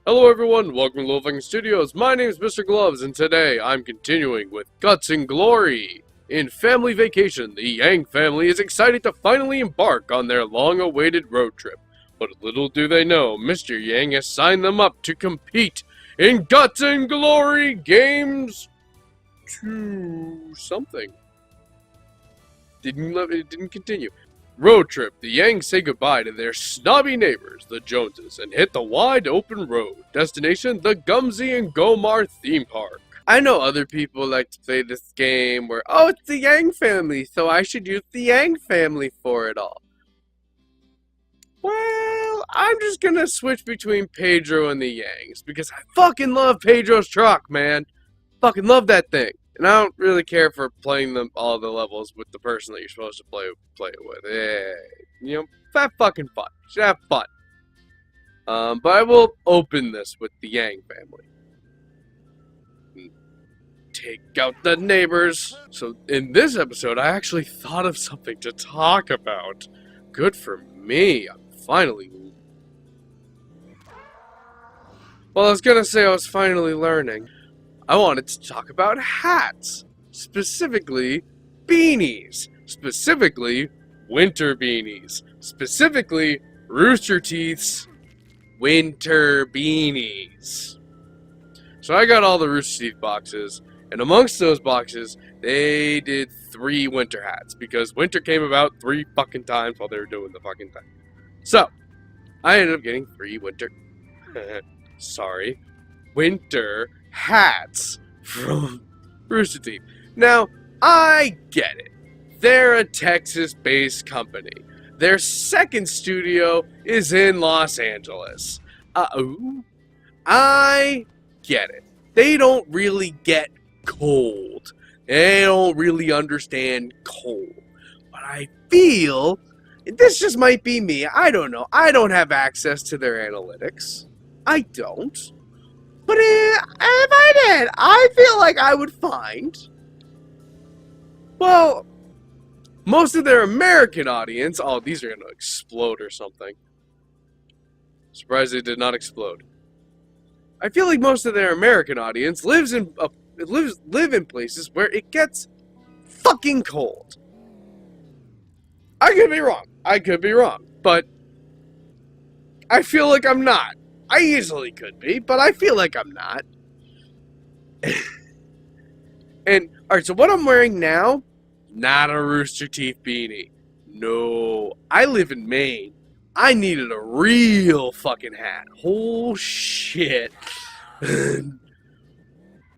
Hello everyone, welcome to Little Fucking Studios. My name is Mr. Gloves, and today I'm continuing with Guts and Glory. In Family Vacation, the Yang family is excited to finally embark on their long-awaited road trip. But little do they know, Mr. Yang has signed them up to compete in Guts and Glory games to something. It didn't continue. Road trip. The Yangs say goodbye to their snobby neighbors, the Joneses, and hit the wide open road. Destination, the Gumsy and Gomar theme park. I know other people like to play this game where, oh, it's the Yang family, so I should use the Yang family for it all. Well, I'm just gonna switch between Pedro and the Yangs, because I fucking love Pedro's truck, man. Fucking love that thing. And I don't really care for playing them all the levels with the person that you're supposed to play it with. Have fucking fun. Should have fun. But I will open this with the Yang family. Take out the neighbors. So in this episode, I actually thought of something to talk about. Good for me. I'm finally. Well, I was gonna say I was finally learning. I wanted to talk about hats, specifically beanies, specifically winter beanies, specifically Rooster Teeth's winter beanies. So I got all the Rooster Teeth boxes, and amongst those boxes, they did 3 winter hats, because winter came about 3 fucking times while they were doing the fucking thing. So, I ended up getting 3 winter hats from Rooster Teeth. Now, I get it. They're a Texas-based company. Their second studio is in Los Angeles. I get it. They don't really get cold. They don't really understand cold. But I feel, this just might be me, I don't know. I don't have access to their analytics. I don't. But if I did, I feel like I would find, well, most of their American audience, oh, these are going to explode or something. Surprised they did not explode. I feel like most of their American audience live in places where it gets fucking cold. I could be wrong, but I feel like I'm not. I easily could be, but I feel like I'm not. And, alright, so what I'm wearing now, not a Rooster Teeth beanie. No, I live in Maine. I needed a real fucking hat. Oh, shit.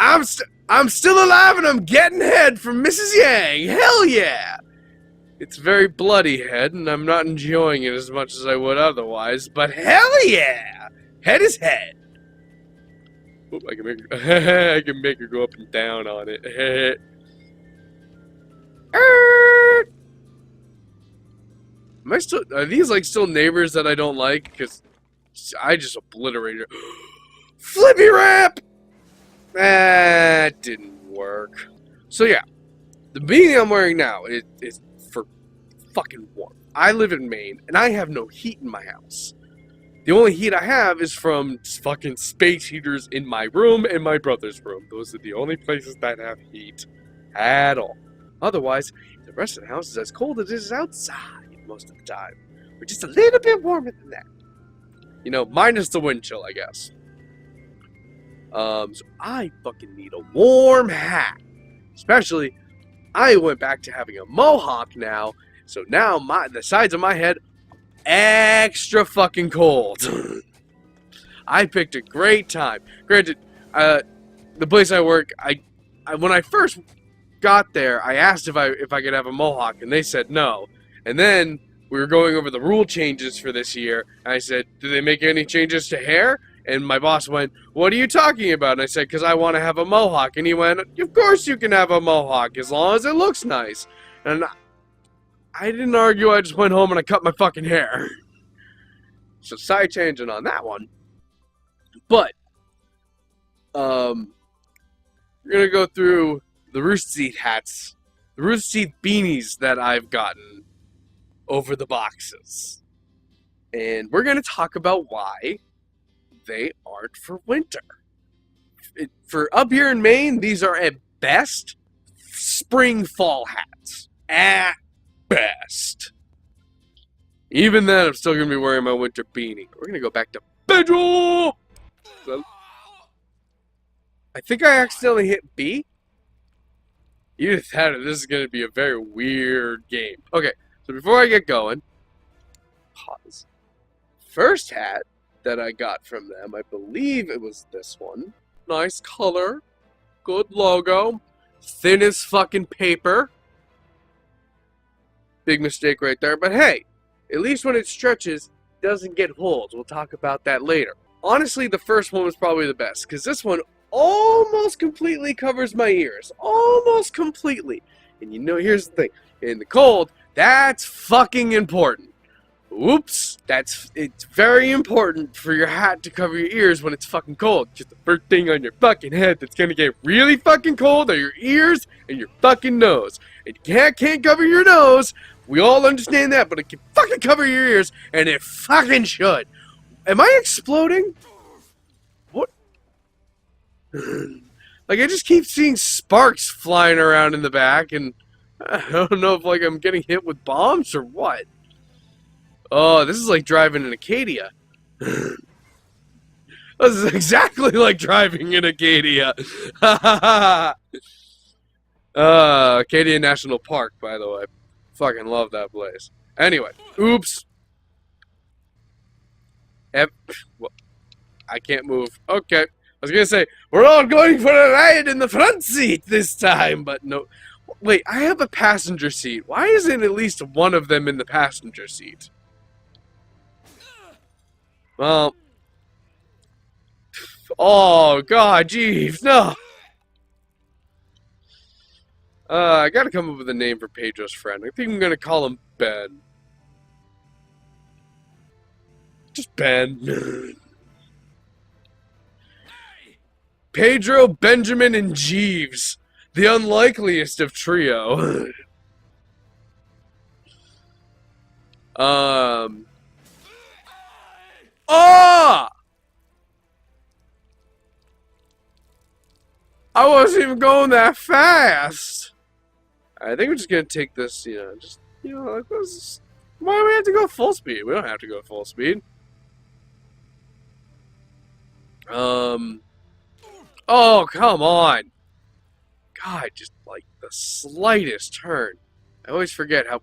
I'm still alive and I'm getting head from Mrs. Yang. Hell yeah. It's very bloody head, and I'm not enjoying it as much as I would otherwise, but hell yeah. Head is head. Oop, I can make her go up and down on it. Are these like still neighbors that I don't like? Because I just obliterated her. Flippy wrap! That didn't work. So yeah, the beanie I'm wearing now is for fucking warmth. I live in Maine, and I have no heat in my house. The only heat I have is from fucking space heaters in my room and my brother's room. Those are the only places that have heat at all. Otherwise, the rest of the house is as cold as it is outside most of the time. Or just a little bit warmer than that. You know, minus the wind chill, I guess. So I fucking need a warm hat. Especially, I went back to having a mohawk now. So now the sides of my head extra fucking cold. I picked a great time. Granted, the place I work, I when I first got there, I asked if I could have a mohawk, and they said no. And then we were going over the rule changes for this year, and I said, "Do they make any changes to hair?" And my boss went, "What are you talking about?" And I said, "Because I want to have a mohawk." And he went, "Of course you can have a mohawk as long as it looks nice." And I didn't argue, I just went home and I cut my fucking hair. So side tangent on that one. But, we're gonna go through the Rooster Teeth hats, the Rooster Teeth beanies that I've gotten over the boxes. And we're gonna talk about why they aren't for winter. For up here in Maine, these are at best spring fall hats. At best. Even then, I'm still going to be wearing my winter beanie. We're going to go back to bedroll! So, I think I accidentally hit B. Either that or this is going to be a very weird game. Okay, so before I get going, pause. First hat that I got from them, I believe it was this one. Nice color. Good logo. Thin as fucking paper. Big mistake right there. But hey, at least when it stretches, it doesn't get holes. We'll talk about that later. Honestly, the first one was probably the best, because this one almost completely covers my ears. Almost completely. And you know, here's the thing. In the cold, that's fucking important. Whoops. It's very important for your hat to cover your ears when it's fucking cold. Just the first thing on your fucking head that's gonna get really fucking cold are your ears and your fucking nose. And you can't cover your nose. We all understand that, but it can fucking cover your ears, and it fucking should. Am I exploding? What? Like, I just keep seeing sparks flying around in the back, and I don't know if, like, I'm getting hit with bombs or what. Oh, this is like driving in Acadia. This is exactly like driving in Acadia. Acadia National Park, by the way. Fucking love that place. Anyway, oops. Well, I can't move. Okay. I was going to say, we're all going for a ride in the front seat this time, but no. Wait, I have a passenger seat. Why isn't at least one of them in the passenger seat? Well. Oh, God, jeez, no. I gotta come up with a name for Pedro's friend. I think I'm gonna call him Ben. Just Ben. Pedro, Benjamin, and Jeeves. The unlikeliest of trio. Oh! I wasn't even going that fast. I think we're just gonna take this, like this. Why do we have to go full speed? We don't have to go full speed. Oh, come on. God, just like the slightest turn. I always forget how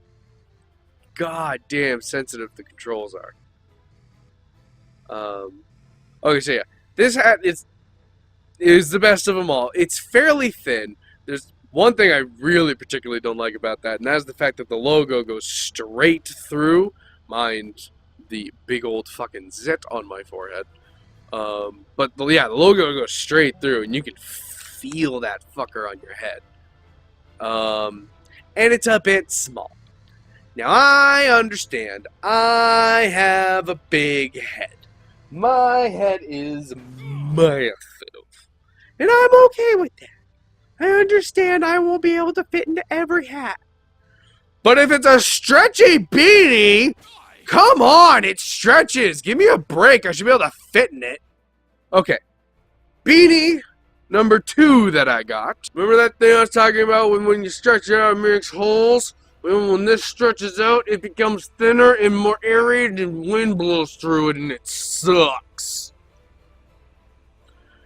goddamn sensitive the controls are. Okay, so yeah. This hat is the best of them all. It's fairly thin. There's one thing I really particularly don't like about that, and that is the fact that the logo goes straight through. Mind the big old fucking zit on my forehead. But the logo goes straight through, and you can feel that fucker on your head. And it's a bit small. Now, I understand. I have a big head. My head is massive. And I'm okay with that. I understand I won't be able to fit into every hat. But if it's a stretchy beanie, come on, it stretches. Give me a break. I should be able to fit in it. Okay. Beanie number 2 that I got. Remember that thing I was talking about when you stretch it out, it makes holes? When this stretches out, it becomes thinner and more aerated, and wind blows through it, and it sucks.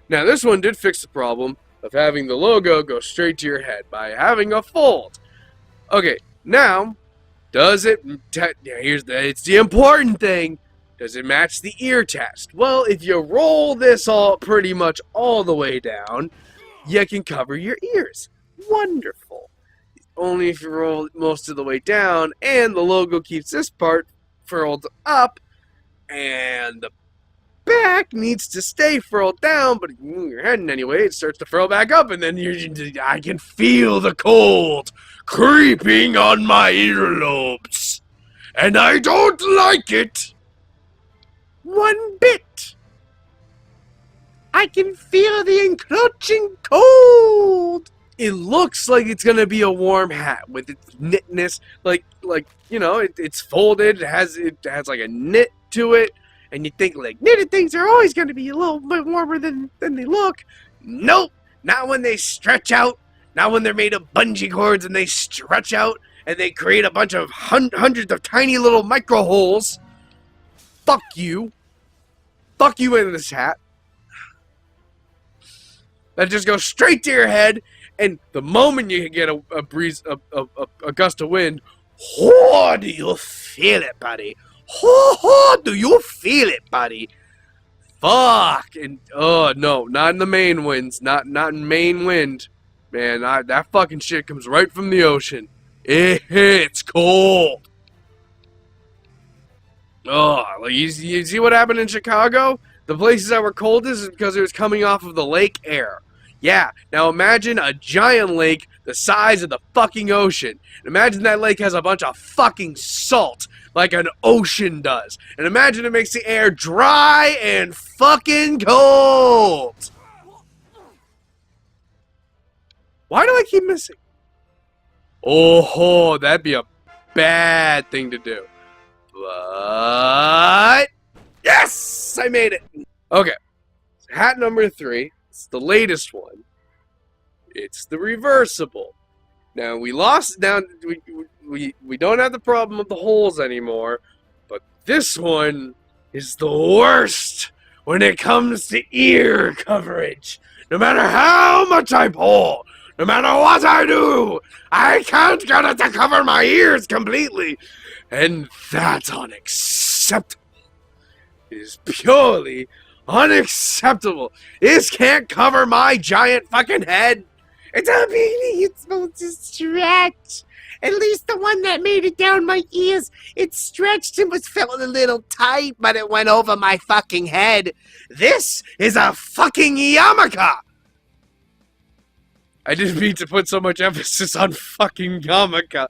Now, this one did fix the problem of having the logo go straight to your head by having a fold. Okay, now, does it... it's the important thing. Does it match the ear test? Well, if you roll this pretty much all the way down, you can cover your ears. Wonderful. Only if you roll it most of the way down, and the logo keeps this part furled up, and the back needs to stay furled down, but you're heading anyway, it starts to furl back up, and then I can feel the cold creeping on my earlobes, and I don't like it one bit. I can feel the encroaching cold. It looks like it's gonna be a warm hat with its knitness, it's folded. It has like a knit to it. and you think like knitted things are always going to be a little bit warmer than they look. Nope, not when they stretch out. Not when they're made of bungee cords and they stretch out and they create a bunch of hundreds of tiny little micro holes. Fuck you. Fuck you in this hat. That just goes straight to your head, and the moment you get a breeze, a gust of wind, oh, do you feel it, buddy? Oh, do you feel it, buddy? Fuck. And oh no, not in the main winds, not in main wind. Man, that fucking shit comes right from the ocean. It's cold. Oh, like you see what happened in Chicago? The places that were coldest is because it was coming off of the lake air. Yeah, now imagine a giant lake the size of the fucking ocean. And imagine that lake has a bunch of fucking salt, like an ocean does. And imagine it makes the air dry and fucking cold. Why do I keep missing? Oh, that'd be a bad thing to do. But yes, I made it. Okay, hat number 3. It's the latest one. It's the reversible. Now we lost. Now we don't have the problem of the holes anymore. But this one is the worst when it comes to ear coverage. No matter how much I pull, no matter what I do, I can't get it to cover my ears completely. And that's unacceptable. It is purely unacceptable. This can't cover my giant fucking head. It's a beanie. It's supposed to stretch. At least the one that made it down my ears, it stretched and was feeling a little tight, but it went over my fucking head. This is a fucking yarmulke. I didn't mean to put so much emphasis on fucking yarmulke.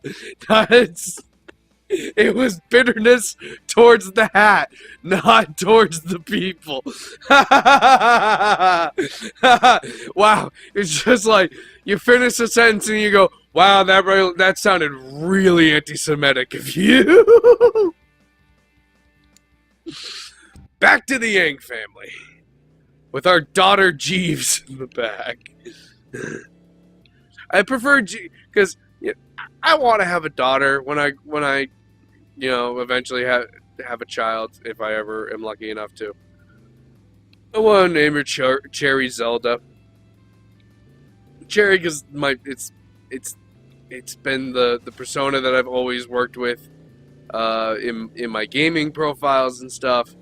It was bitterness towards the hat, not towards the people. Wow, it's just like you finish a sentence and you go, wow, that sounded really anti-Semitic of you. Back to the Yang family, with our daughter Jeeves in the back. I prefer because I want to have a daughter when I eventually have a child, if I ever am lucky enough to. I want to name her Cherry Zelda. Cherry, because it's been the persona that I've always worked with in my gaming profiles and stuff,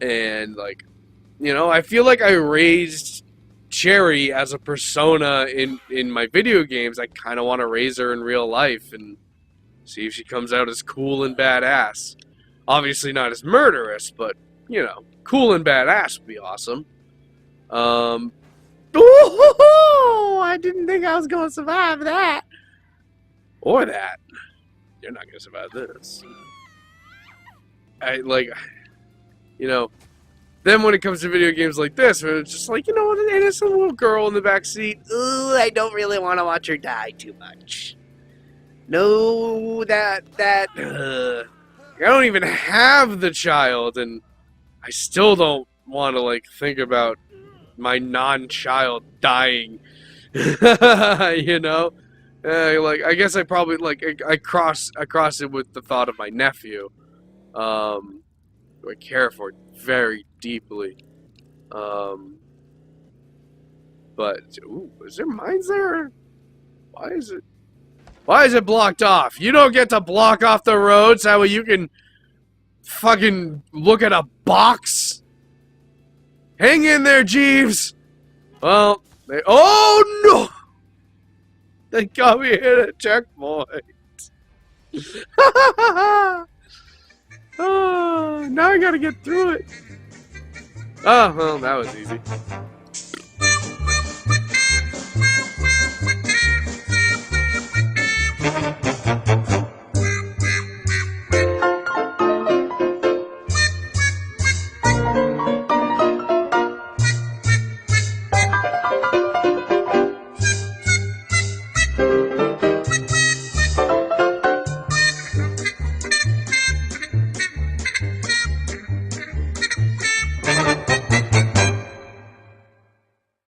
and I feel like I raised Cherry as a persona in my video games. I kind of want to raise her in real life and see if she comes out as cool and badass. Obviously not as murderous, but, cool and badass would be awesome. I didn't think I was going to survive that. Or that. You're not going to survive this. Then when it comes to video games like this, where it's just like, an innocent little girl in the back seat. Ooh, I don't really want to watch her die too much. No, I don't even have the child, and I still don't want to think about my non-child dying. I guess I probably I cross it with the thought of my nephew, who I care for very deeply. But is there mines there? Why is it blocked off? You don't get to block off the roads that way you can fucking look at a box. Hang in there, Jeeves. Well, oh no! They got me at a checkpoint. Oh, now I gotta get through it. Oh, well, that was easy.